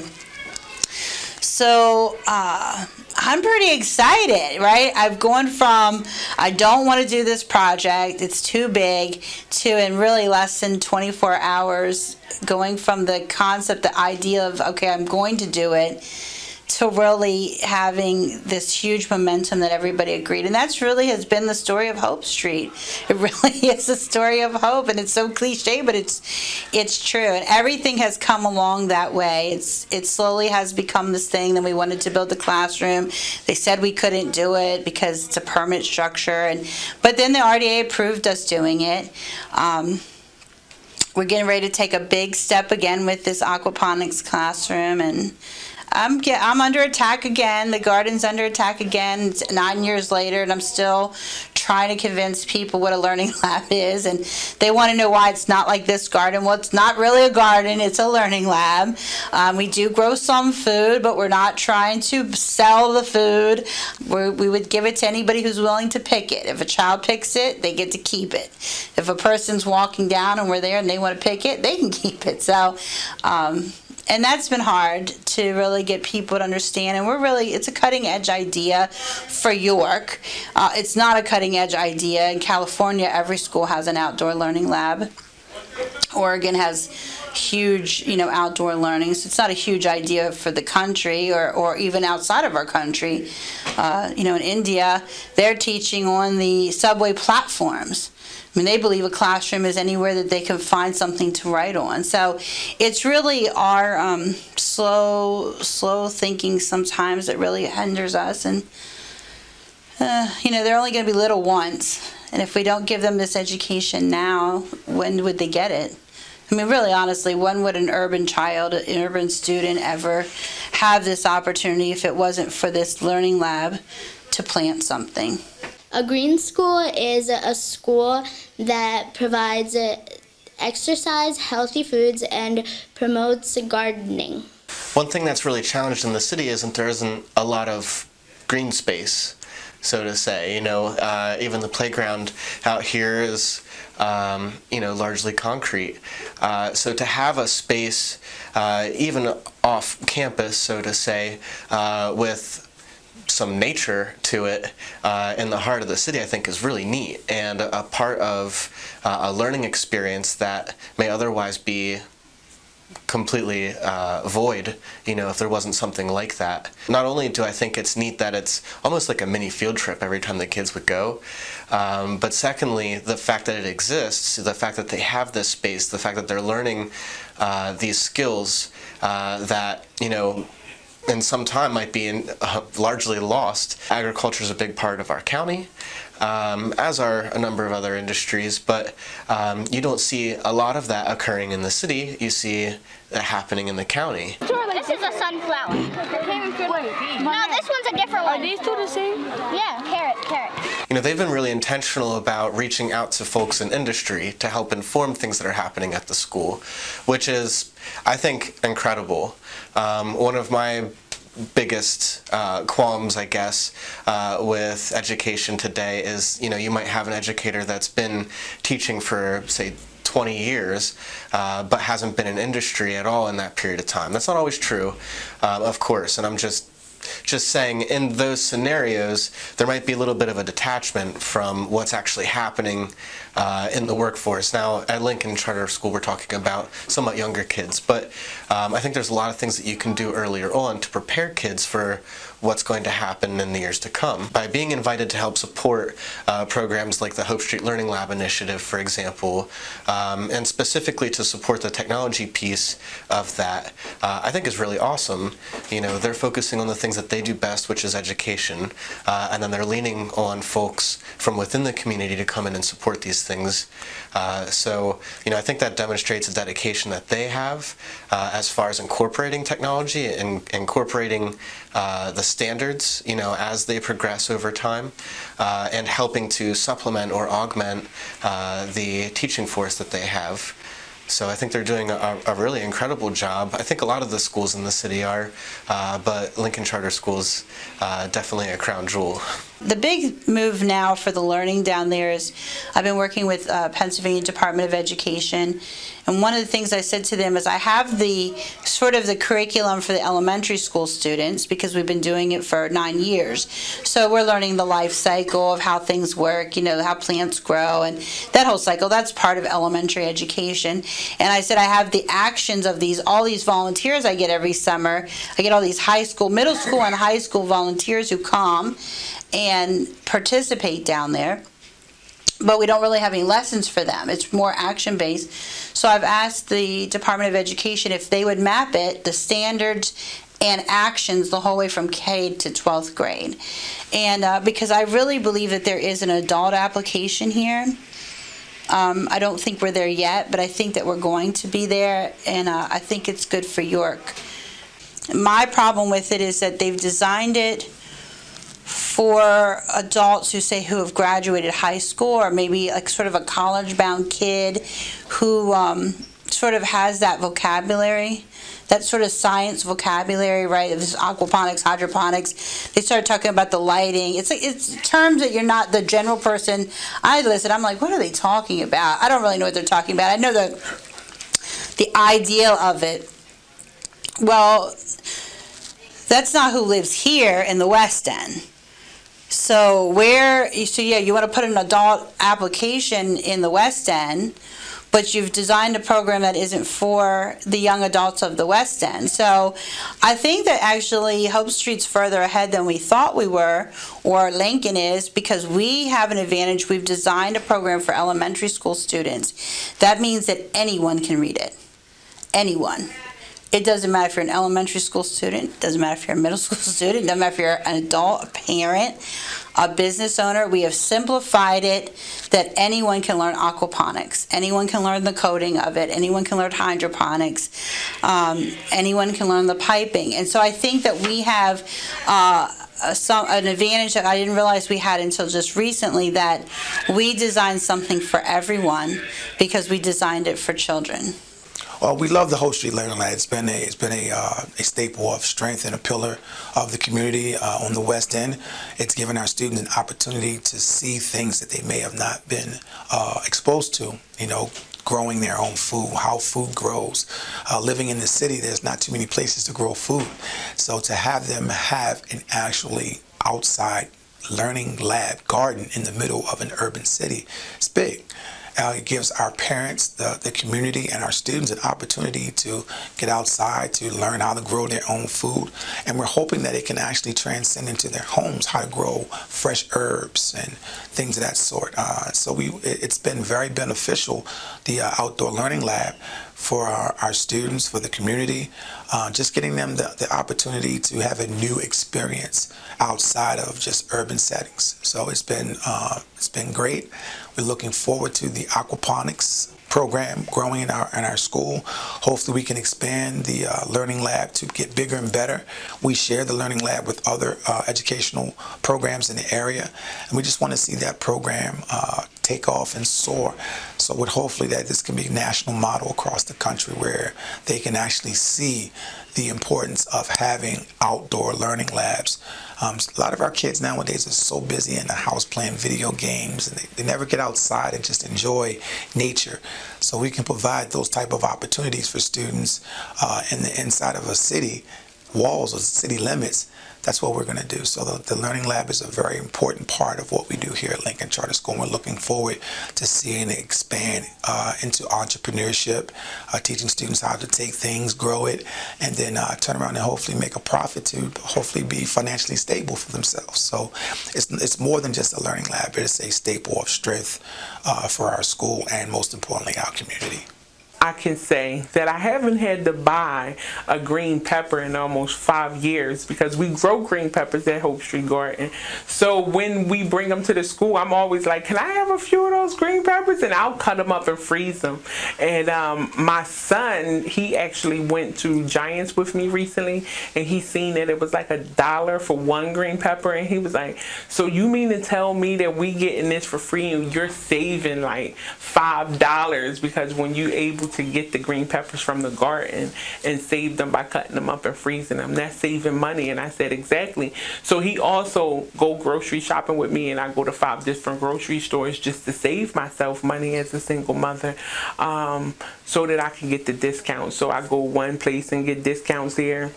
So I'm pretty excited, right? I've gone from I don't want to do this project, it's too big, to in really less than 24 hours, going from the concept, the idea of, okay, I'm going to do it, to really having this huge momentum that everybody agreed. And that's really has been the story of Hope Street. It really is a story of hope, and it's so cliche, but it's true. And everything has come along that way. It slowly has become this thing. Then we wanted to build the classroom. They said we couldn't do it because it's a permit structure. But then the RDA approved us doing it. We're getting ready to take a big step again with this aquaponics classroom, and I'm under attack again. The garden's under attack again. It's 9 years later, and I'm still trying to convince people what a learning lab is, and they want to know why it's not like this garden. Well, it's not really a garden. It's a learning lab. We do grow some food, but we're not trying to sell the food. We would give it to anybody who's willing to pick it. If a child picks it, they get to keep it. If a person's walking down and we're there and they want to pick it, they can keep it. So, and that's been hard to really get people to understand. And it's a cutting edge idea for York. It's not a cutting edge idea. In California, every school has an outdoor learning lab. Oregon has huge, outdoor learning. So it's not a huge idea for the country or even outside of our country. In India, they're teaching on the subway platforms. I mean, they believe a classroom is anywhere that they can find something to write on. So it's really our slow thinking sometimes that really hinders us. And, they're only going to be little once. And if we don't give them this education now, when would they get it? I mean, really, honestly, when would an urban child, an urban student ever have this opportunity if it wasn't for this learning lab to plant something? A green school is a school that provides exercise, healthy foods, and promotes gardening. One thing that's really challenged in the city isn't there isn't a lot of green space, so to say. You know, even the playground out here is you know, largely concrete. So to have a space, even off campus, so to say, with some nature to it in the heart of the city, I think is really neat and a part of a learning experience that may otherwise be completely void, you know, if there wasn't something like that. Not only do I think it's neat that it's almost like a mini field trip every time the kids would go, but secondly, the fact that it exists, the fact that they have this space, the fact that they're learning these skills that, you know, in some time might be largely lost. Agriculture is a big part of our county, as are a number of other industries, but you don't see a lot of that occurring in the city. You see it happening in the county. This is a sunflower. No, this one's a different one. Are these two the same? Yeah, carrot. You know, they've been really intentional about reaching out to folks in industry to help inform things that are happening at the school, which is, I think, incredible. One of my biggest qualms, I guess, with education today is, you know, you might have an educator that's been teaching for, say, 20 years, but hasn't been in industry at all in that period of time. That's not always true, of course, and I'm just saying in those scenarios there might be a little bit of a detachment from what's actually happening in the workforce. Now at Lincoln Charter School we're talking about somewhat younger kids, but I think there's a lot of things that you can do earlier on to prepare kids for what's going to happen in the years to come. By being invited to help support programs like the Hope Street Learning Lab initiative, for example, and specifically to support the technology piece of that, I think is really awesome. You know, they're focusing on the things that they do best, which is education, and then they're leaning on folks from within the community to come in and support these things. So, you know, I think that demonstrates a dedication that they have as far as incorporating technology and incorporating the standards, you know, as they progress over time, and helping to supplement or augment the teaching force that they have. So I think they're doing a really incredible job. I think a lot of the schools in the city are, but Lincoln Charter Schools definitely a crown jewel. The big move now for the learning down there is I've been working with Pennsylvania Department of Education, and one of the things I said to them is I have the sort of the curriculum for the elementary school students because we've been doing it for 9 years. So we're learning the life cycle of how things work, you know, how plants grow and that whole cycle. That's part of elementary education. And I said I have the actions of all these volunteers I get every summer. I get all these high school, middle school and high school volunteers who come and participate down there, but we don't really have any lessons for them. It's more action-based. So I've asked the Department of Education if they would map it, the standards and actions the whole way from K to 12th grade. And because I really believe that there is an adult application here. I don't think we're there yet, but I think that we're going to be there, and I think it's good for York. My problem with it is that they've designed it for adults who have graduated high school, or maybe like sort of a college-bound kid who sort of has that vocabulary, that sort of science vocabulary, right? This aquaponics, hydroponics. They started talking about the lighting. It's terms that you're not the general person. I listen. I'm like, what are they talking about? I don't really know what they're talking about. I know the idea of it. Well, that's not who lives here in the West End. So yeah, you want to put an adult application in the West End, but you've designed a program that isn't for the young adults of the West End. So I think that actually Hope Street's further ahead than we thought we were, or Lincoln is, because we have an advantage. We've designed a program for elementary school students. That means that anyone can read it. Anyone. It doesn't matter if you're an elementary school student, it doesn't matter if you're a middle school student, it doesn't matter if you're an adult, a parent, a business owner. We have simplified it that anyone can learn aquaponics. Anyone can learn the coding of it. Anyone can learn hydroponics. Anyone can learn the piping. And so I think that we have an advantage that I didn't realize we had until just recently, that we designed something for everyone because we designed it for children. Well, we love the Hope Street Learning Lab. It's been a staple of strength and a pillar of the community on the West End. It's given our students an opportunity to see things that they may have not been exposed to. You know, growing their own food, how food grows. Living in the city, there's not too many places to grow food. So to have them have an actually outside learning lab garden in the middle of an urban city, it's big. It gives our parents, the community, and our students an opportunity to get outside, to learn how to grow their own food. And we're hoping that it can actually transcend into their homes, how to grow fresh herbs and things of that sort. So it's been very beneficial, the outdoor learning lab, for our students, for the community, just getting them the opportunity to have a new experience outside of just urban settings. So it's been great. We're looking forward to the aquaponics program growing in our school. Hopefully we can expand the learning lab to get bigger and better. We share the learning lab with other educational programs in the area, and we just want to see that program take off and soar. So with hopefully that this can be a national model across the country where they can actually see the importance of having outdoor learning labs. A lot of our kids nowadays are so busy in the house playing video games, and they never get outside and just enjoy nature. So we can provide those type of opportunities for students in the inside of a city, walls or city limits. That's what we're going to do. So the Learning Lab is a very important part of what we do here at Lincoln Charter School. And we're looking forward to seeing it expand into entrepreneurship, teaching students how to take things, grow it, and then turn around and hopefully make a profit to hopefully be financially stable for themselves. So it's more than just a learning lab. It's a staple of strength for our school and, most importantly, our community. I can say that I haven't had to buy a green pepper in almost 5 years because we grow green peppers at Hope Street Garden. So when we bring them to the school, I'm always like, can I have a few of those green peppers? And I'll cut them up and freeze them. And my son, he actually went to Giants with me recently, and he seen that it was like $1 for one green pepper, and he was like, so you mean to tell me that we getting this for free and you're saving like $5 because when you able to get the green peppers from the garden and save them by cutting them up and freezing them, that's saving money. And I said, exactly. So he also go grocery shopping with me, and I go to 5 different grocery stores just to save myself money as a single mother, so that I can get the discounts. So I go one place and get discounts there,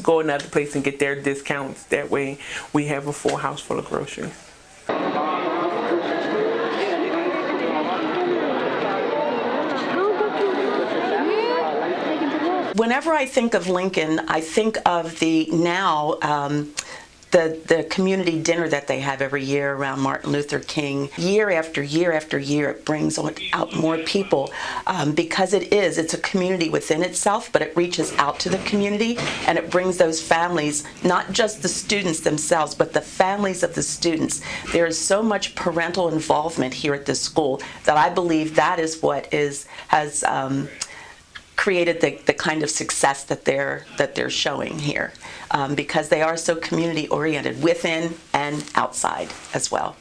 go another place and get their discounts. That way we have a full house full of groceries. Whenever I think of Lincoln, I think of the community dinner that they have every year around Martin Luther King. Year after year after year, it brings out more people because it's a community within itself, but it reaches out to the community, and it brings those families, not just the students themselves, but the families of the students. There is so much parental involvement here at this school that I believe that is what has created the kind of success that they're showing here, because they are so community oriented within and outside as well.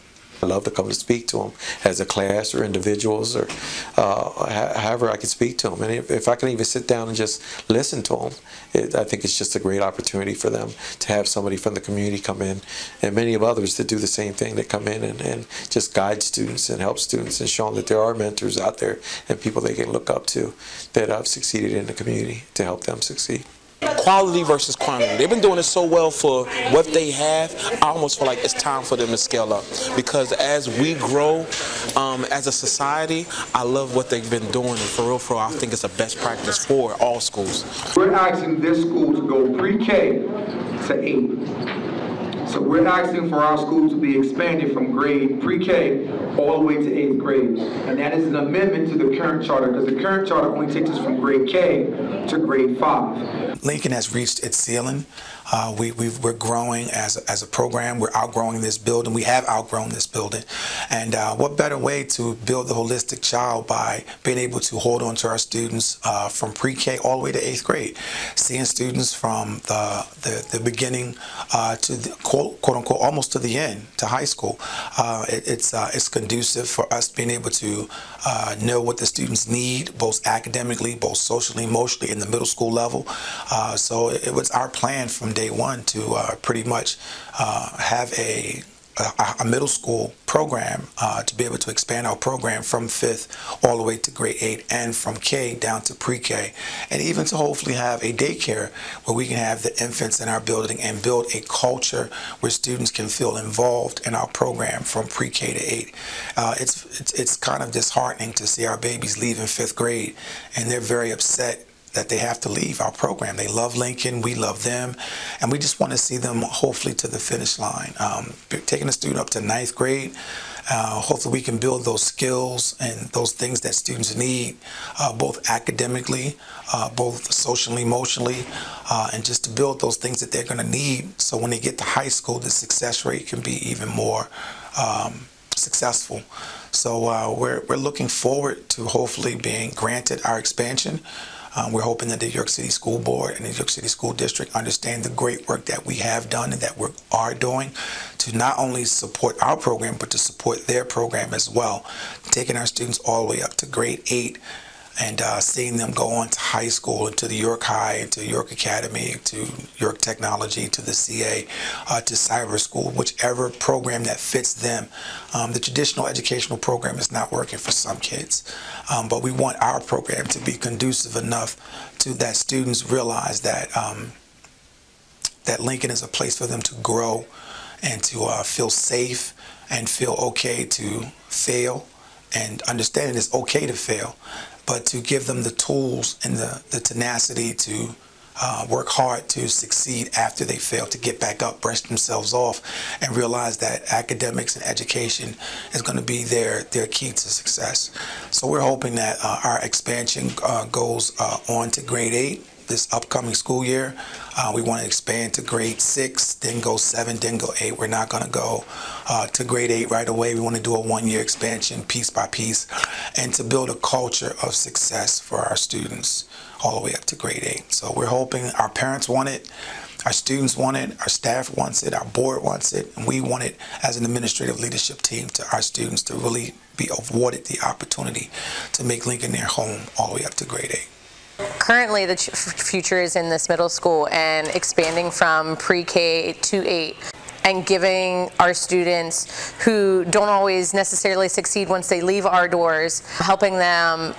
I love to come to speak to them as a class or individuals, or however I can speak to them. And if I can even sit down and just listen to them, I think it's just a great opportunity for them to have somebody from the community come in, and many of others that do the same thing, that come in and just guide students and help students and show them that there are mentors out there and people they can look up to that have succeeded in the community to help them succeed. Quality versus quantity. They've been doing it so well for what they have. I almost feel like it's time for them to scale up, because as we grow as a society, I love what they've been doing, and for real, I think it's a best practice for all schools. We're asking this school to go pre-K to 8. So we're asking for our school to be expanded from pre-K all the way to 8th grade. And that is an amendment to the current charter, because the current charter only takes us from grade K to grade 5. Lincoln has reached its ceiling. We're growing as a program. We're outgrowing this building. We have outgrown this building. And what better way to build the holistic child by being able to hold on to our students from pre-K all the way to 8th grade. Seeing students from the beginning to the quote unquote almost to the end, to high school. It's conducive for us being able to know what the students need, both academically, both socially, emotionally, in the middle school level. So it was our plan from day one to pretty much have a middle school program to be able to expand our program from 5th all the way to grade 8 and from K down to pre-K, and even to hopefully have a daycare where we can have the infants in our building and build a culture where students can feel involved in our program from pre-K to 8. It's kind of disheartening to see our babies leave in 5th grade and they're very upset that they have to leave our program. They love Lincoln, we love them, and we just want to see them hopefully to the finish line. Taking a student up to 9th grade, hopefully we can build those skills and those things that students need, both academically, both socially, emotionally, and just to build those things that they're going to need so when they get to high school, the success rate can be even more successful. So we're looking forward to hopefully being granted our expansion. We're hoping that the New York City School Board and the New York City School District understand the great work that we have done and that we are doing to not only support our program, but to support their program as well, taking our students all the way up to grade 8 and seeing them go on to high school and to the York High and to York Academy, to York Technology, to the CA, to cyber school, whichever program that fits them. The traditional educational program is not working for some kids, but we want our program to be conducive enough to that students realize that that Lincoln is a place for them to grow and to feel safe and feel okay to fail, and understanding it's okay to fail, but to give them the tools and the tenacity to work hard to succeed after they fail, to get back up, brush themselves off, and realize that academics and education is going to be their key to success. So we're hoping that our expansion goes on to grade 8 this upcoming school year. We want to expand to grade 6, then go 7, then go 8. We're not going to go to grade 8 right away. We want to do a 1-year expansion piece by piece and to build a culture of success for our students all the way up to grade 8. So we're hoping our parents want it, our students want it, our staff wants it, our board wants it, and we want it as an administrative leadership team to our students to really be awarded the opportunity to make Lincoln their home all the way up to grade 8. Currently, the future is in this middle school and expanding from pre-K to 8 and giving our students who don't always necessarily succeed once they leave our doors, helping them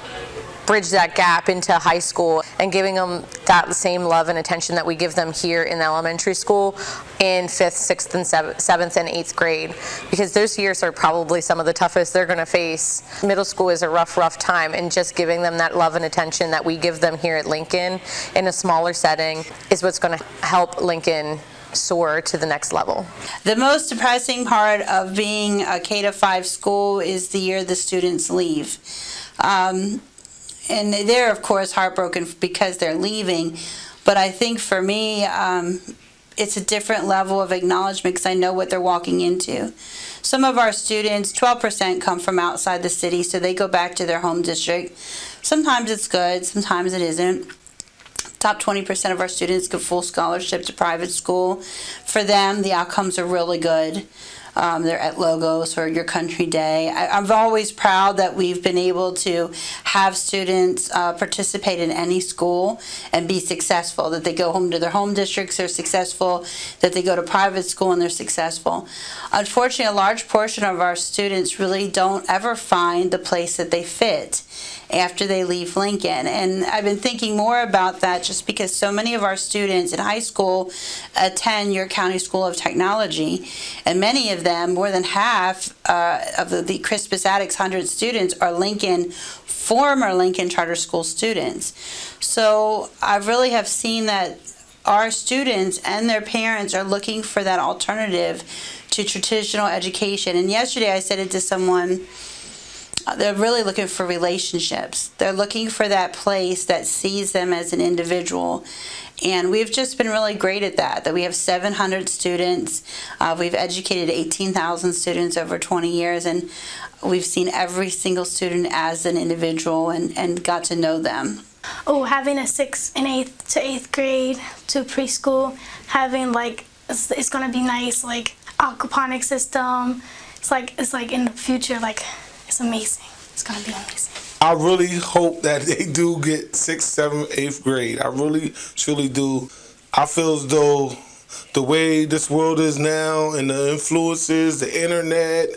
bridge that gap into high school and giving them that same love and attention that we give them here in elementary school in 5th, 6th, and 7th and 8th grade, because those years are probably some of the toughest they're going to face. Middle school is a rough time, and just giving them that love and attention that we give them here at Lincoln in a smaller setting is what's going to help Lincoln soar to the next level. The most depressing part of being a K-5 school is the year the students leave. And they're, of course, heartbroken because they're leaving. But I think for me, it's a different level of acknowledgement because I know what they're walking into. Some of our students, 12%, come from outside the city, so they go back to their home district. Sometimes it's good, sometimes it isn't. Top 20% of our students get full scholarship to private school. For them, the outcomes are really good. They're at Logos or Your Country Day. I'm always proud that we've been able to have students participate in any school and be successful, that they go home to their home districts, they're successful, that they go to private school and they're successful. Unfortunately, a large portion of our students really don't ever find the place that they fit after they leave Lincoln. And I've been thinking more about that just because so many of our students in high school attend York County School of Technology, and many of them, more than half of the Crispus Attucks 100 students are former Lincoln Charter School students. So I really have seen that our students and their parents are looking for that alternative to traditional education. And yesterday I said it to someone, they're really looking for relationships. They're looking for that place that sees them as an individual. And we've just been really great at that we have 700 students. We've educated 18,000 students over 20 years, and we've seen every single student as an individual and got to know them. Oh, having a 6th and 8th to 8th grade to preschool, having like, it's gonna be nice, like aquaponics system. It's like in the future, like it's amazing. It's gonna be amazing. I really hope that they do get 6th, 7th, 8th grade. I really, truly do. I feel as though the way this world is now and the influences, the internet,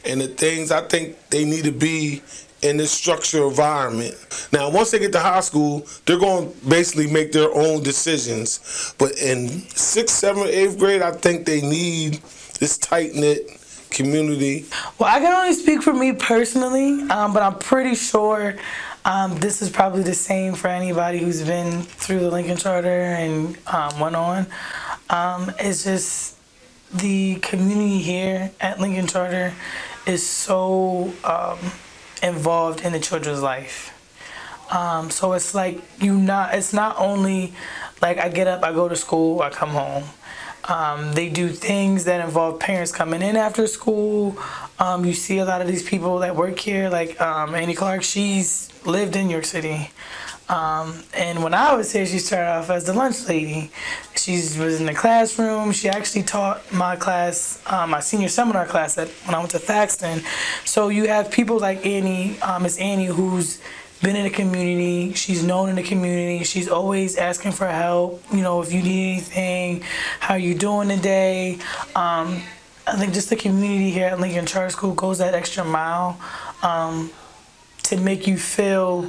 and the things, I think they need to be in this structured environment. Now, once they get to high school, they're going to basically make their own decisions. But in 6th, 7th, 8th grade, I think they need this tight-knit community. Well, I can only speak for me personally, but I'm pretty sure this is probably the same for anybody who's been through the Lincoln Charter and went on. It's just the community here at Lincoln Charter is so involved in the children's life. So it's like it's not only like I get up, I go to school, I come home. They do things that involve parents coming in after school. You see a lot of these people that work here, like Annie Clark, she's lived in York City. And when I was here, she started off as the lunch lady. She was in the classroom. She actually taught my class, my senior seminar class when I went to Thaxton. So you have people like Annie, Miss Annie, who's been in the community. She's known in the community. She's always asking for help. You know, if you need anything, how you doing today? I think just the community here at Lincoln Charter School goes that extra mile to make you feel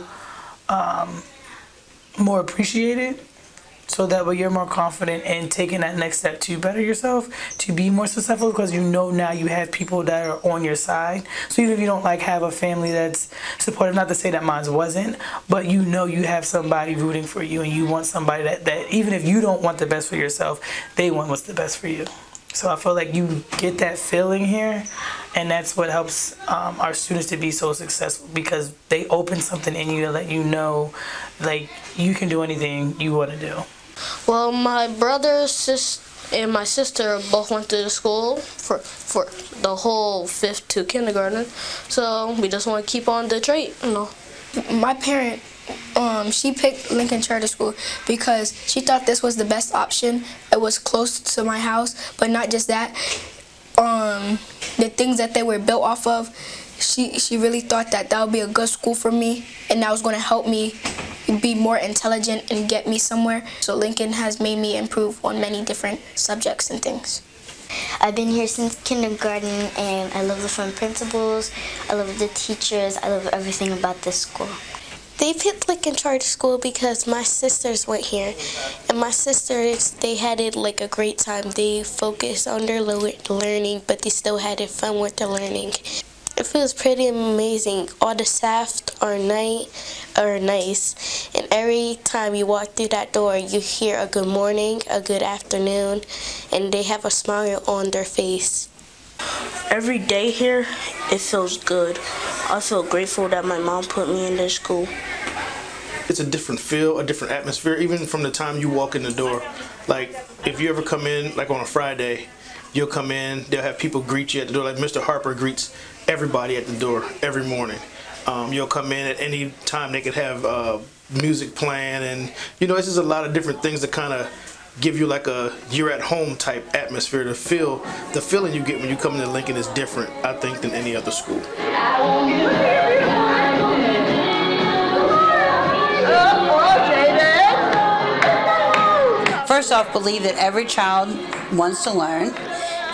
more appreciated, so that way you're more confident in taking that next step to better yourself, to be more successful, because you know now you have people that are on your side. So even if you don't like have a family that's supportive, not to say that mine wasn't, but you know you have somebody rooting for you, and you want somebody that even if you don't want the best for yourself, they want what's the best for you. So I feel like you get that feeling here, and that's what helps our students to be so successful, because they open something in you to let you know, like, you can do anything you want to do. Well, my brother and my sister both went to the school for the whole 5th to kindergarten, so we just want to keep on the trait, you know. My parent, she picked Lincoln Charter School because she thought this was the best option. It was close to my house, but not just that. The things that they were built off of, she really thought that would be a good school for me, and that was going to help me be more intelligent and get me somewhere. So Lincoln has made me improve on many different subjects and things. I've been here since kindergarten, and I love the fun principals, I love the teachers, I love everything about this school. They picked Lincoln Charter School because my sisters went here, and my sisters, they had it like a great time. They focused on their learning, but they still had it fun with their learning. It feels pretty amazing. All the staff are nice, and every time you walk through that door, you hear a good morning, a good afternoon, and they have a smile on their face. Every day here, it feels good. I feel grateful that my mom put me in this school. It's a different feel, a different atmosphere, even from the time you walk in the door. Like, if you ever come in, like on a Friday, you'll come in, they'll have people greet you at the door, like Mr. Harper greets everybody at the door every morning. You'll come in at any time, they could have music playing, and you know, it's just a lot of different things that kind of give you like a you're at home type atmosphere. The feeling you get when you come into Lincoln is different, I think, than any other school. First off, believe that every child wants to learn.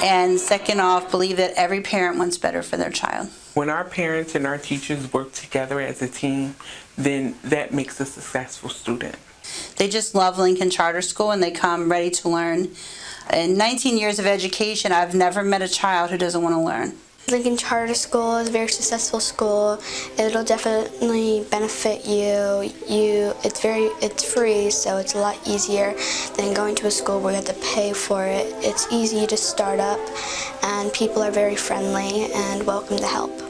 And second off, believe that every parent wants better for their child. When our parents and our teachers work together as a team, then that makes a successful student. They just love Lincoln Charter School, and they come ready to learn. In 19 years of education, I've never met a child who doesn't want to learn. Lincoln Charter School is a very successful school. It'll definitely benefit you. It's free, so it's a lot easier than going to a school where you have to pay for it. It's easy to start up, and people are very friendly and welcome to help.